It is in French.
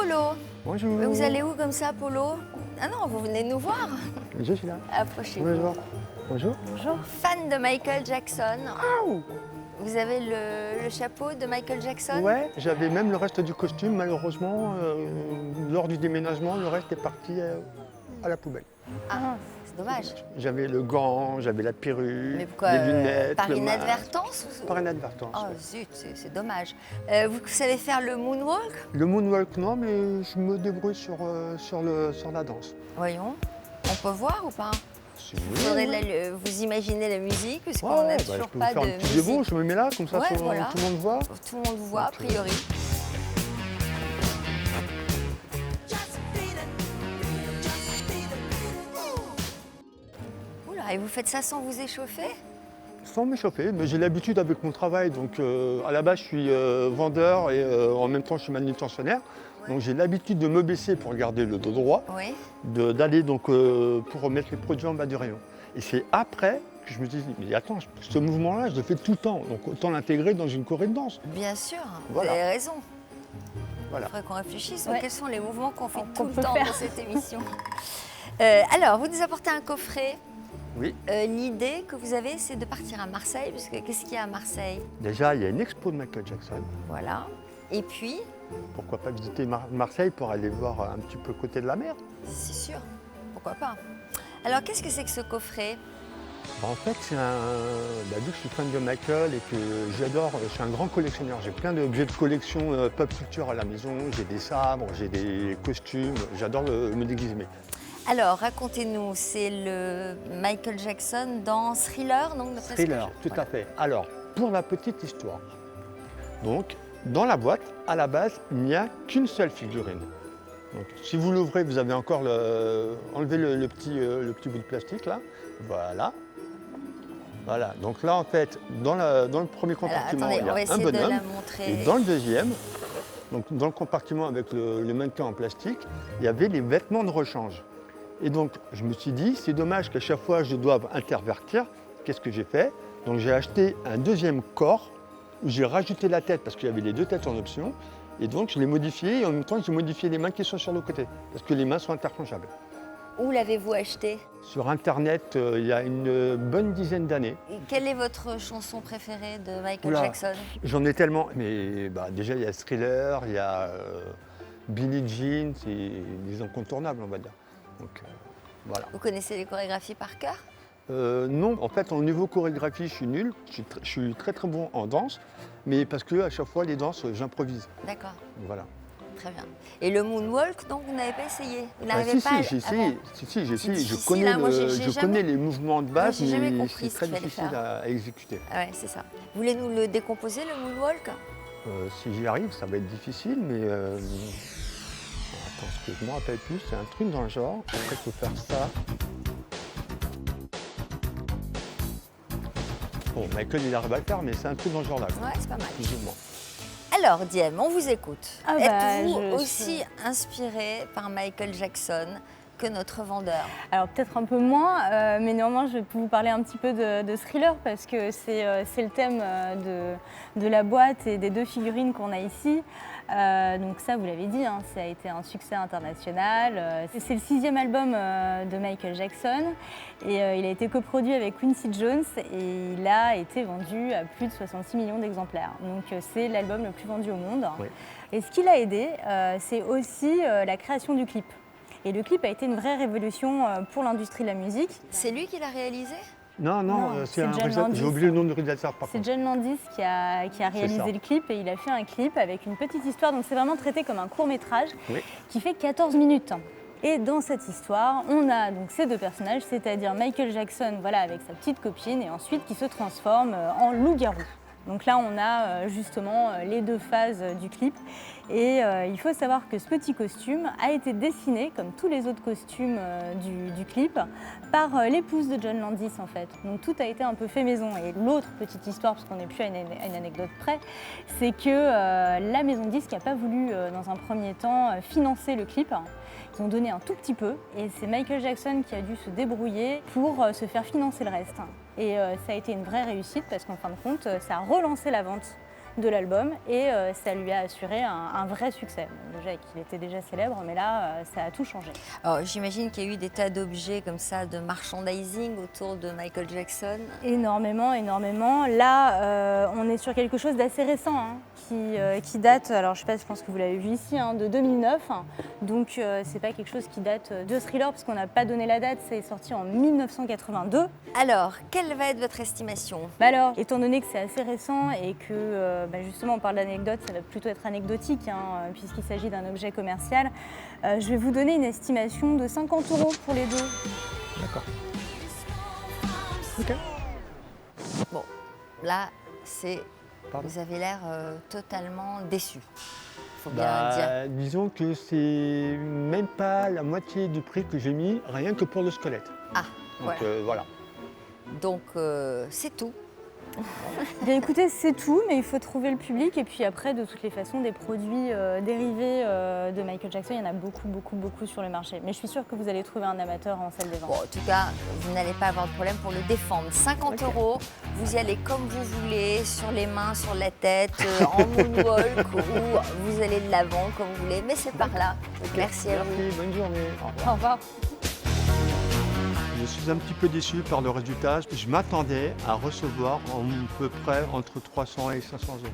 Polo. Bonjour. Mais vous allez où comme ça, Polo? Ah non, vous venez nous voir. Je suis là. Approchez-vous. Bonjour. Bonjour. Bonjour. Fan de Michael Jackson. Waouh. Vous avez le chapeau de Michael Jackson? Ouais, j'avais même le reste du costume. Malheureusement, lors du déménagement, le reste est parti à la poubelle. Ah, c'est dommage. J'avais le gant, j'avais la perruque, Mais pourquoi les lunettes. par le masque. inadvertance ou... Par inadvertance. Oh ouais. zut, c'est dommage. Vous savez faire le moonwalk? Le moonwalk, non, mais je me débrouille sur la danse. Voyons. On peut voir ou pas? Si vous Vous, voulez, vous imaginez la musique parce ouais. qu'on n'a Ouais, toujours je peux pas vous faire de un petit musique. démo, je me mets là, comme ça Ouais, tout voilà. le monde voit. Tout le monde vous voit, a priori. Oula, et vous faites ça sans vous échauffer? Sans m'échauffer, mais j'ai l'habitude avec mon travail. Donc à la base, je suis vendeur et en même temps, je suis manutentionnaire. Donc j'ai l'habitude de me baisser pour garder le dos droit, Oui. d'aller donc pour remettre les produits en bas du rayon. Et c'est après que je me dis, mais attends, ce mouvement-là, je le fais tout le temps. Donc autant l'intégrer dans une choré de danse. Bien sûr, Voilà. vous avez raison. Voilà. Il faudrait qu'on réfléchisse. Ouais. Quels sont les mouvements qu'on fait Qu'on tout le peut temps faire. dans cette émission? Alors, vous nous apportez un coffret. Oui. L'idée que vous avez, c'est de partir à Marseille, parce que qu'est-ce qu'il y a à Marseille? Déjà, il y a une expo de Michael Jackson. Voilà. Et puis, Pourquoi pas visiter Marseille pour aller voir un petit peu le côté de la mer. c'est sûr, pourquoi pas. Alors, qu'est-ce que c'est que ce coffret? En fait, c'est vu que je suis fan de Michael et que j'adore, je suis un grand collectionneur. J'ai plein d'objets de collection pop culture à la maison. J'ai des sabres, j'ai des costumes. J'adore me déguiser. Alors, racontez-nous, c'est le Michael Jackson dans Thriller, donc d'après ce que Thriller, je- tout à fait. Alors, pour la petite histoire, donc, dans la boîte, à la base, il n'y a qu'une seule figurine. Donc, si vous l'ouvrez, vous avez encore enlevé le petit bout de plastique, là. Voilà. Voilà. Donc là, en fait, dans le premier Alors, compartiment, attendez, il y on va a un essayer de bonhomme. la montrer. Et dans le deuxième, donc dans le compartiment avec le mannequin en plastique, il y avait les vêtements de rechange. Et donc, je me suis dit, c'est dommage qu'à chaque fois, je doive intervertir. Qu'est-ce que j'ai fait? Donc, j'ai acheté un deuxième corps où j'ai rajouté la tête parce qu'il y avait les deux têtes en option. Et donc, je l'ai modifié et en même temps, j'ai modifié les mains qui sont sur le côté parce que les mains sont interchangeables. Où l'avez-vous acheté? Sur Internet, il y a une bonne dizaine d'années. Et quelle est votre chanson préférée de Michael Oula. Jackson? J'en ai tellement, mais déjà, il y a Thriller, il y a Billie Jean, c'est des incontournables, on va dire. Donc, voilà. Vous connaissez les chorégraphies par cœur? Non, en fait, au niveau chorégraphie, je suis nul. Je suis très très bon en danse, mais parce que à chaque fois, les danses, j'improvise. D'accord, Voilà. très bien. Et le moonwalk, donc, vous n'avez pas essayé? Vous n'arrivez Si, pas à... j'ai Ah essayé. bon. Si, j'ai essayé. difficile, Je connais, hein. Moi, j'ai je jamais- connais les mouvements de base, j'ai jamais mais compris c'est ce très qu'il fallait difficile faire. à exécuter. Ah ouais, c'est ça. Vous voulez nous le décomposer, le moonwalk? Si j'y arrive, ça va être difficile, mais attends, ce que je ne me rappelle plus, c'est un truc dans le genre. Après, il faut faire ça. Bon, Michael, il arrive à le faire, mais c'est un truc dans le genre là. Ouais, c'est pas mal. Plus ou moins. Alors, Diem, on vous écoute. Ah bah, Êtes-vous je aussi inspiré par Michael Jackson que notre vendeur? Alors peut-être un peu moins, mais néanmoins je vais vous parler un petit peu de Thriller parce que c'est le thème de la boîte et des deux figurines qu'on a ici. Donc ça, vous l'avez dit, hein, ça a été un succès international. C'est le 6e album de Michael Jackson et il a été coproduit avec Quincy Jones et il a été vendu à plus de 66 millions d'exemplaires. Donc c'est l'album le plus vendu au monde. Oui. Et ce qui l'a aidé, c'est aussi la création du clip. Et le clip a été une vraie révolution pour l'industrie de la musique. C'est lui qui l'a réalisé? Non, Non, c'est c'est un John réalisateur. Landis. J'ai oublié le nom du réalisateur par C'est contre. John Landis qui a ça. réalisé le clip et il a fait un clip avec une petite histoire. Donc c'est vraiment traité comme un court-métrage Oui. qui fait 14 minutes. Et dans cette histoire, on a donc ces deux personnages, c'est-à-dire Michael Jackson voilà, avec sa petite copine et ensuite qui se transforme en loup-garou. Donc là, on a justement les deux phases du clip. Et il faut savoir que ce petit costume a été dessiné, comme tous les autres costumes du clip, par l'épouse de John Landis en fait. Donc tout a été un peu fait maison. Et l'autre petite histoire, parce qu'on n'est plus à une anecdote près, c'est que la maison de disque n'a pas voulu, dans un premier temps, financer le clip. Ils ont donné un tout petit peu et c'est Michael Jackson qui a dû se débrouiller pour se faire financer le reste. Et ça a été une vraie réussite parce qu'en fin de compte, ça a relancé la vente de l'album et ça lui a assuré un vrai succès. Bon, déjà qu'il était déjà célèbre, mais là, ça a tout changé. Alors, j'imagine qu'il y a eu des tas d'objets comme ça, de merchandising autour de Michael Jackson. Énormément, énormément. Là, on est sur quelque chose d'assez récent qui date, alors je sais pas, je pense que vous l'avez vu ici, de 2009. Donc c'est pas quelque chose qui date de Thriller parce qu'on n'a pas donné la date, c'est sorti en 1982. Alors, quelle va être votre estimation? Alors, étant donné que c'est assez récent et que justement on parle d'anecdote, ça va plutôt être anecdotique puisqu'il s'agit d'un objet commercial, je vais vous donner une estimation de 50 € pour les deux. D'accord. Ok. Bon, là, c'est... Pardon. Vous avez l'air totalement déçu. Faut bien dire. Disons que c'est même pas la moitié du prix que j'ai mis rien que pour le squelette. Ah, Donc voilà. voilà. Donc, c'est tout. Bien écoutez, c'est tout, mais il faut trouver le public et puis après, de toutes les façons, des produits dérivés de Michael Jackson, il y en a beaucoup sur le marché. Mais je suis sûre que vous allez trouver un amateur en salle des ventes. Bon, en tout cas, vous n'allez pas avoir de problème pour le défendre. 50 €, vous y allez comme vous voulez, sur les mains, sur la tête, en moonwalk, ou vous allez de l'avant comme vous voulez, mais c'est par là. Merci à vous. Merci, bonne journée. Au revoir. Au revoir. Je suis un petit peu déçu par le résultat. Je m'attendais à recevoir à peu près entre 300 et 500 €.